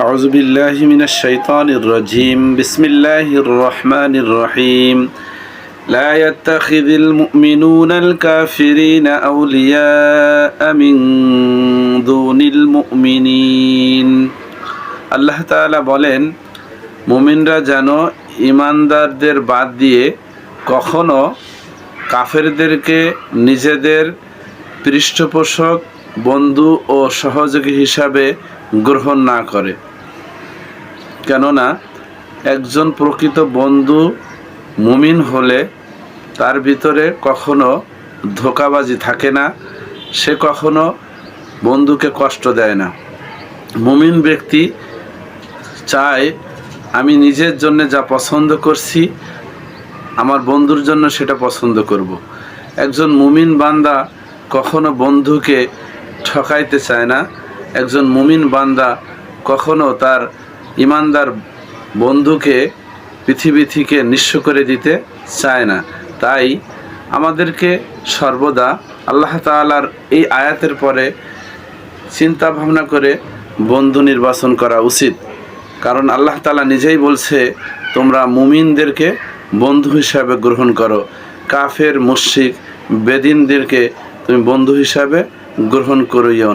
أعوذ بالله من الشيطان الرجيم بسم الله الرحمن الرحيم لا يتخذ المؤمنون الكافرين أولياء من دون المؤمنين আল্লাহ তাআলা বলেন, মুমিনরা যেন ঈমানদারদের বাদ দিয়ে কখনো কাফেরদেরকে নিজেদের পৃষ্ঠপোষক, বন্ধু ও সহযোগী হিসাবে গ্রহণ না করে। কেননা একজন প্রকৃত বন্ধু মুমিন হলে তার ভিতরে কখনো ধোঁকাবাজি থাকে না, সে কখনো বন্ধুকে কষ্ট দেয় না। মুমিন ব্যক্তি চায় আমি নিজের জন্য যা পছন্দ করছি আমার বন্ধুর জন্য সেটা পছন্দ করব। একজন মুমিন বান্দা কখনো বন্ধুকে ঠকাইতে চায় না। একজন মুমিন বান্দা কখনো তার ঈমানদার বন্ধুকে পৃথিবী থেকে নিঃস্ব করে দিতে চায় না। তাই আমাদেরকে সর্বদা আল্লাহ তাআলার এই আয়াতের পরে চিন্তা ভাবনা করে বন্ধু নির্বাচন করা উচিত। কারণ আল্লাহ তাআলা নিজেই বলছে, তোমরা মুমিনদেরকে বন্ধু হিসাবে গ্রহণ করো, কাফের, মুশরিক, বেদিনদেরকে তুমি বন্ধু হিসাবে গ্রহণ করিও।